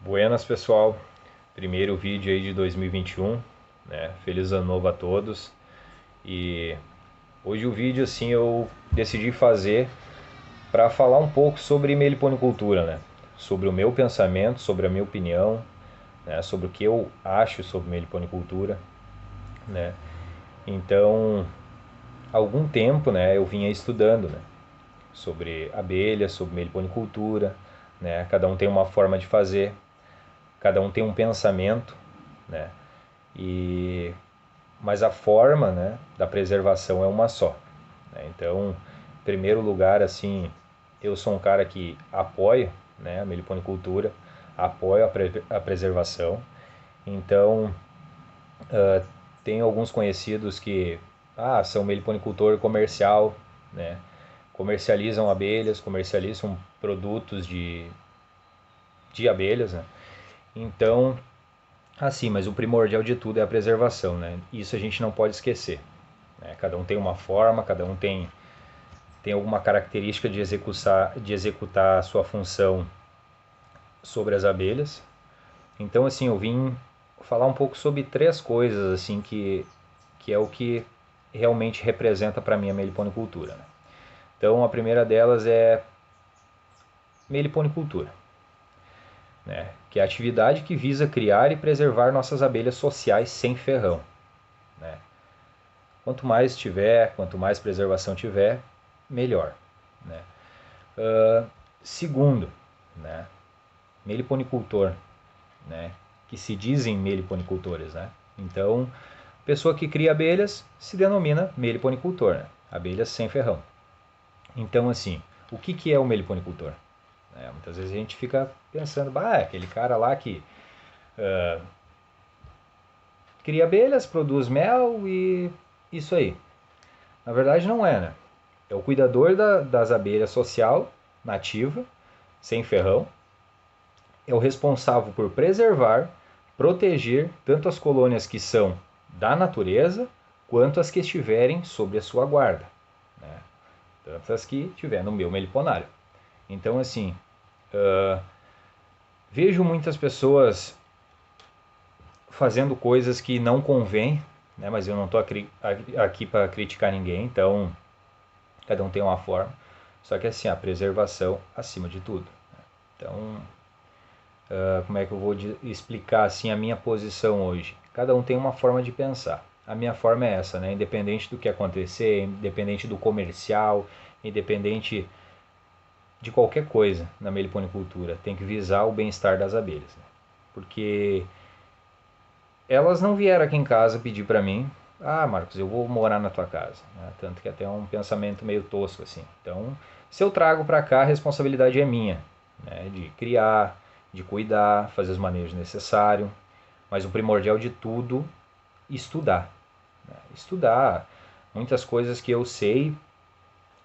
Buenas, pessoal. Primeiro vídeo aí de 2021, né? Feliz ano novo a todos. E hoje o vídeo assim eu decidi fazer para falar um pouco sobre meliponicultura, né? Sobre o meu pensamento, sobre a minha opinião, né? Sobre o que eu acho sobre meliponicultura, né? Então, há algum tempo, né, eu vinha estudando, né, sobre abelhas, sobre meliponicultura, né? Cada um tem uma forma de fazer, cada um tem um pensamento, né? E mas a forma, né, da preservação é uma só, né? Então, em primeiro lugar, assim, eu sou um cara que apoia, né, a meliponicultura, apoio a preservação. Então, tem alguns conhecidos que são meliponicultor comercial, né, comercializam abelhas, comercializam produtos de abelhas, né? Então, assim, mas o primordial de tudo é a preservação, né? Isso a gente não pode esquecer, né? Cada um tem uma forma, cada um tem alguma característica de executar a sua função sobre as abelhas. Então, assim, eu vim falar um pouco sobre três coisas, assim, que é o que realmente representa para mim a meliponicultura, né? Então, a primeira delas é meliponicultura, né? Que é a atividade que visa criar e preservar nossas abelhas sociais sem ferrão, né? Quanto mais tiver, quanto mais preservação tiver, melhor, né? Segundo, né, meliponicultor, né, que se dizem meliponicultores, né? Então, pessoa que cria abelhas se denomina meliponicultor, né? Abelhas sem ferrão. Então, assim, o que é o meliponicultor? Muitas vezes a gente fica pensando, aquele cara lá que cria abelhas, produz mel e isso aí. Na verdade, não é, né? É o cuidador das abelhas social, nativa, sem ferrão, é o responsável por preservar, proteger tanto as colônias que são da natureza, quanto as que estiverem sob a sua guarda, né? Tanto as que estiver no meu meliponário. Então, assim, vejo muitas pessoas fazendo coisas que não convém, né? Mas eu não estou aqui para criticar ninguém, então cada um tem uma forma. Só que assim, a preservação acima de tudo. Então, como é que eu vou explicar assim a minha posição hoje? Cada um tem uma forma de pensar. A minha forma é essa, né? Independente do que acontecer, independente do comercial, independente de qualquer coisa na meliponicultura, tem que visar o bem-estar das abelhas, né? Porque elas não vieram aqui em casa pedir para mim, Marcos, eu vou morar na tua casa, né? Tanto que até é um pensamento meio tosco assim. Então, se eu trago para cá, a responsabilidade é minha, né? De criar, de cuidar, fazer os manejos necessários, mas o primordial de tudo, estudar, né? Estudar muitas coisas que eu sei,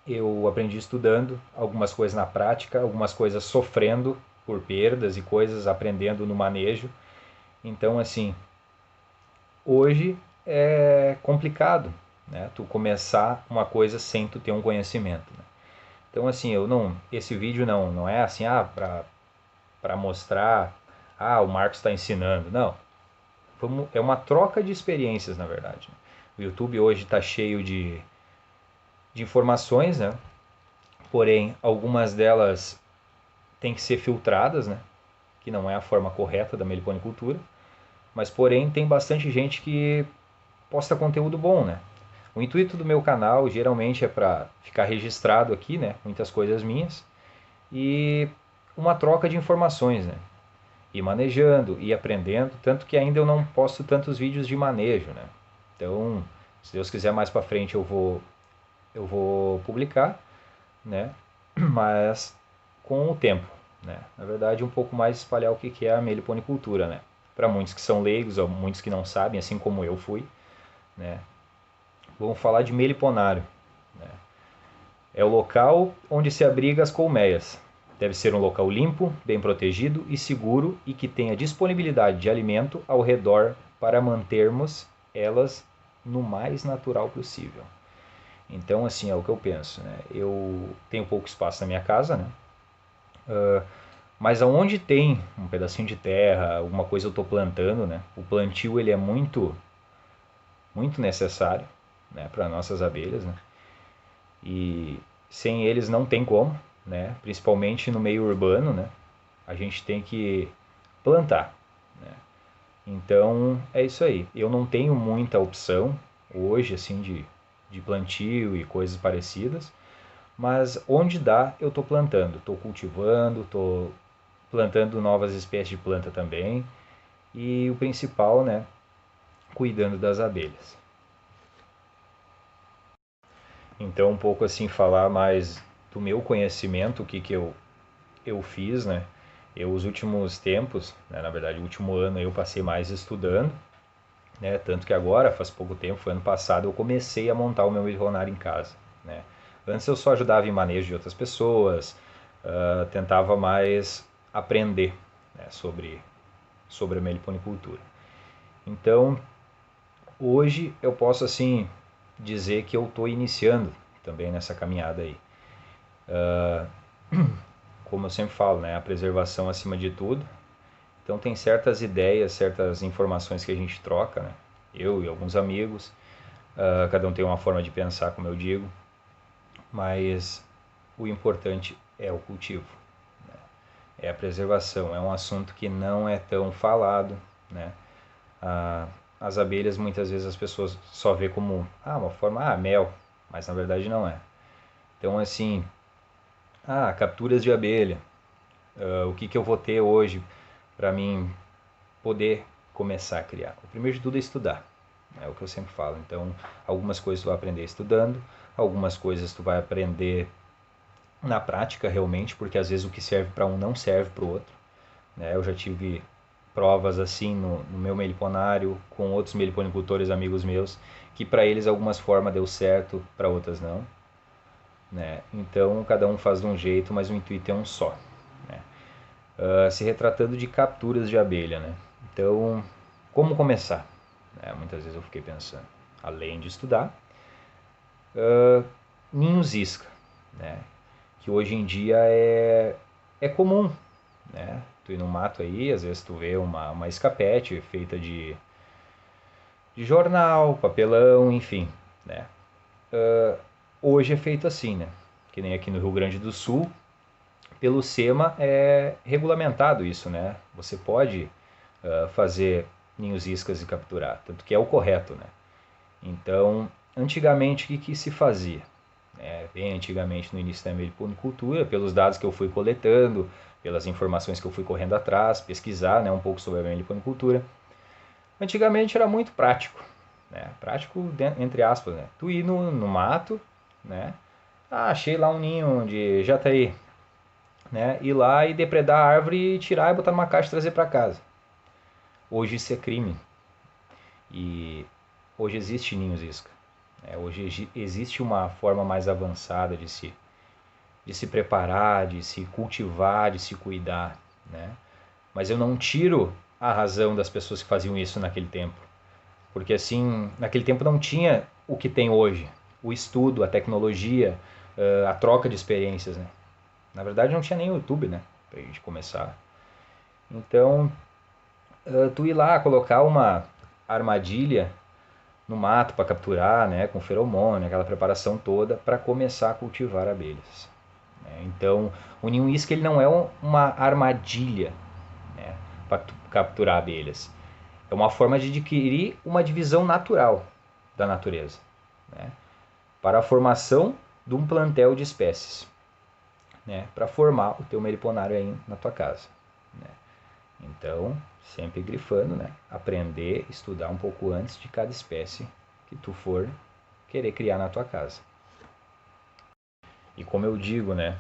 eu aprendi estudando, algumas coisas na prática, algumas coisas sofrendo por perdas e coisas aprendendo no manejo. Então, assim, hoje é complicado, né? Tu começar uma coisa sem tu ter um conhecimento, né? Então, assim, eu não, esse vídeo não é assim, para mostrar, o Marcos está ensinando. Não, é uma troca de experiências, na verdade, né? O YouTube hoje está cheio de informações, né? Porém, algumas delas têm que ser filtradas, né? Que não é a forma correta da meliponicultura. Mas, porém, tem bastante gente que posta conteúdo bom, né? O intuito do meu canal geralmente é para ficar registrado aqui, né? Muitas coisas minhas e uma troca de informações, né? Ir manejando, ir aprendendo, tanto que ainda eu não posto tantos vídeos de manejo, né? Então, se Deus quiser mais para frente eu vou publicar, né? Mas com o tempo, né? Na verdade, um pouco mais espalhar o que é a meliponicultura, né? Para muitos que são leigos ou muitos que não sabem, assim como eu fui, né? Vamos falar de meliponário, né? É o local onde se abriga as colmeias. Deve ser um local limpo, bem protegido e seguro e que tenha disponibilidade de alimento ao redor para mantermos elas no mais natural possível. Então, assim, é o que eu penso, né? Eu tenho pouco espaço na minha casa, né? Mas aonde tem um pedacinho de terra, alguma coisa eu estou plantando, né? O plantio ele é muito necessário, né, para nossas abelhas, né? E sem eles não tem como, né? Principalmente no meio urbano, né? A gente tem que plantar, né? Então é isso aí. Eu não tenho muita opção hoje assim de plantio e coisas parecidas, mas onde dá eu estou plantando, estou cultivando, estou plantando novas espécies de planta também e o principal, né, cuidando das abelhas. Então um pouco assim falar mais do meu conhecimento, o que que eu fiz, né? Eu, os últimos tempos, né, na verdade, o último ano eu passei mais estudando, né? Tanto que agora, faz pouco tempo, foi ano passado, eu comecei a montar o meu milionário em casa, né? Antes eu só ajudava em manejo de outras pessoas, tentava mais aprender, né, sobre a meliponicultura. Então, hoje eu posso assim dizer que eu estou iniciando também nessa caminhada aí. Como eu sempre falo, né, a preservação acima de tudo. Então tem certas ideias, certas informações que a gente troca, né? Eu e alguns amigos, cada um tem uma forma de pensar, como eu digo, mas o importante é o cultivo, né? É a preservação. É um assunto que não é tão falado, né? Ah, as abelhas muitas vezes as pessoas só vê como uma forma, mel, mas na verdade não é. Então assim, capturas de abelha, o que que eu vou ter hoje para mim poder começar a criar? O primeiro de tudo é estudar, é o que eu sempre falo. Então, algumas coisas tu vai aprender estudando, algumas coisas tu vai aprender na prática realmente, porque às vezes o que serve para um não serve para o outro, né? Eu já tive provas assim no meu meliponário, com outros meliponicultores amigos meus, que para eles algumas formas deu certo, para outras não, né? Então, cada um faz de um jeito, mas o intuito é um só, né? Se retratando de capturas de abelha, né? Então, como começar? Muitas vezes eu fiquei pensando, além de estudar, ninhos isca, né? Que hoje em dia é comum, né? Tu ir no mato aí, às vezes tu vê uma escapete feita de jornal, papelão, enfim, né? Hoje é feito assim, né? Que nem aqui no Rio Grande do Sul, pelo SEMA é regulamentado isso, né? Você pode fazer ninhos iscas e capturar, tanto que é o correto, né? Então, antigamente o que se fazia? Bem antigamente, no início da meliponicultura, pelos dados que eu fui coletando, pelas informações que eu fui correndo atrás, pesquisar, né, um pouco sobre a meliponicultura. Antigamente era muito prático, né? Prático entre aspas, né? Tu ir no mato, né? Achei lá um ninho de jataí, né? Ir lá e depredar a árvore, tirar e botar numa caixa e trazer para casa. Hoje isso é crime. E hoje existe ninhos isca. Hoje existe uma forma mais avançada de se preparar, de se cultivar, de se cuidar, né? Mas eu não tiro a razão das pessoas que faziam isso naquele tempo. Porque assim, naquele tempo não tinha o que tem hoje. O estudo, a tecnologia, a troca de experiências, né? Na verdade não tinha nem o YouTube, né? Pra gente começar. Então, tu ir lá colocar uma armadilha no mato para capturar, né, com feromônio, aquela preparação toda para começar a cultivar abelhas, né? Então, o ninho isca ele não é uma armadilha, né, para capturar abelhas. É uma forma de adquirir uma divisão natural da natureza, né, para a formação de um plantel de espécies, né, para formar o teu meliponário aí na tua casa, né? Então, sempre grifando, né? Aprender, estudar um pouco antes de cada espécie que tu for querer criar na tua casa. E como eu digo, né?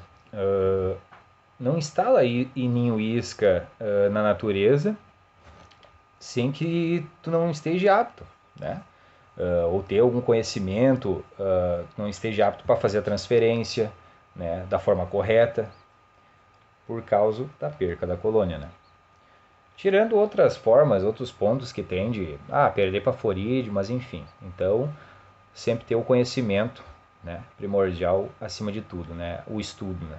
Não instala ninho isca na natureza sem que tu não esteja apto, né? Ou ter algum conhecimento, não esteja apto para fazer a transferência, né, da forma correta, por causa da perca da colônia, né? Tirando outras formas, outros pontos que tem de perder para florídeo, mas enfim. Então, sempre ter o conhecimento, né, primordial acima de tudo, né, o estudo, né?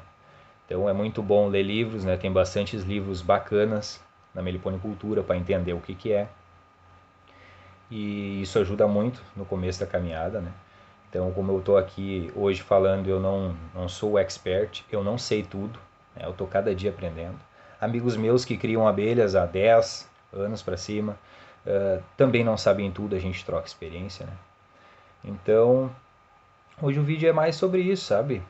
Então é muito bom ler livros, né? Tem bastantes livros bacanas na meliponicultura para entender o que que é. E isso ajuda muito no começo da caminhada, né? Então, como eu estou aqui hoje falando, eu não sou expert, eu não sei tudo, né? Eu estou cada dia aprendendo. Amigos meus que criam abelhas há 10 anos para cima, também não sabem tudo, a gente troca experiência, né? Então, hoje o vídeo é mais sobre isso, sabe?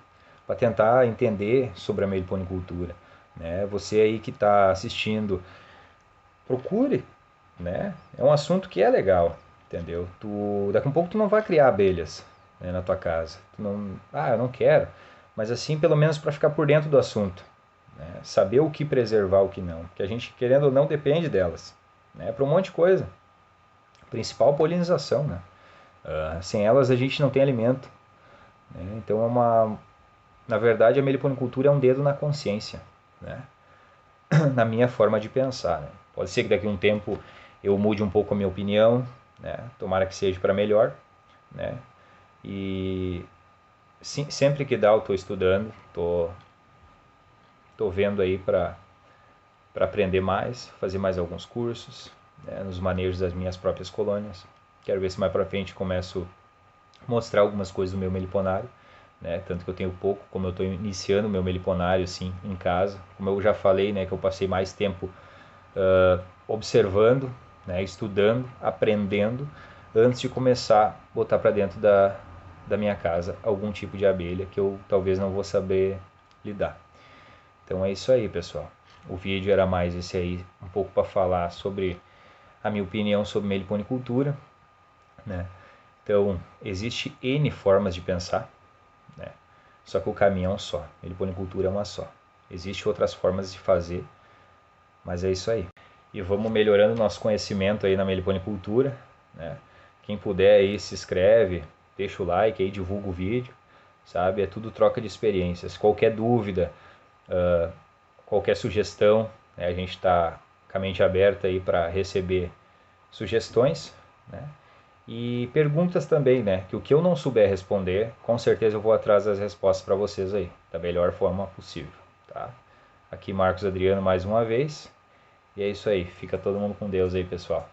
Para tentar entender sobre a meliponicultura, né? Você aí que está assistindo, procure, né? É um assunto que é legal, entendeu? Daqui a um pouco tu não vai criar abelhas, né, na tua casa. Tu não, eu não quero, mas assim pelo menos para ficar por dentro do assunto, né? Saber o que preservar, o que não, porque a gente querendo ou não depende delas, né? Para um monte de coisa, principal polinização, né? Sem elas a gente não tem alimento, né? Então na verdade a meliponicultura é um dedo na consciência, né? Na minha forma de pensar, né? Pode ser que daqui a um tempo eu mude um pouco a minha opinião, né? Tomara que seja para melhor, né? E sim, sempre que dá eu estou estudando, tô vendo aí para aprender mais, fazer mais alguns cursos, né? Nos manejos das minhas próprias colônias. Quero ver se mais para frente começo a mostrar algumas coisas do meu meliponário, né? Tanto que eu tenho pouco, como eu estou iniciando o meu meliponário assim em casa, como eu já falei, né? Que eu passei mais tempo observando, né, estudando, aprendendo, antes de começar a botar para dentro da minha casa algum tipo de abelha que eu talvez não vou saber lidar. Então é isso aí, pessoal. O vídeo era mais esse aí, um pouco para falar sobre a minha opinião sobre meliponicultura, né? Então, existe N formas de pensar, né? Só que o caminho é um só. Meliponicultura é uma só. Existem outras formas de fazer, mas é isso aí. E vamos melhorando nosso conhecimento aí na meliponicultura, né? Quem puder aí se inscreve, deixa o like aí, divulga o vídeo, sabe? É tudo troca de experiências. Qualquer dúvida, qualquer sugestão, né? A gente está com a mente aberta aí para receber sugestões, né? E perguntas também, né? Que o que eu não souber responder, com certeza eu vou atrás das respostas para vocês aí, da melhor forma possível, tá? Aqui Marcos Adriano mais uma vez. E é isso aí. Fica todo mundo com Deus aí, pessoal.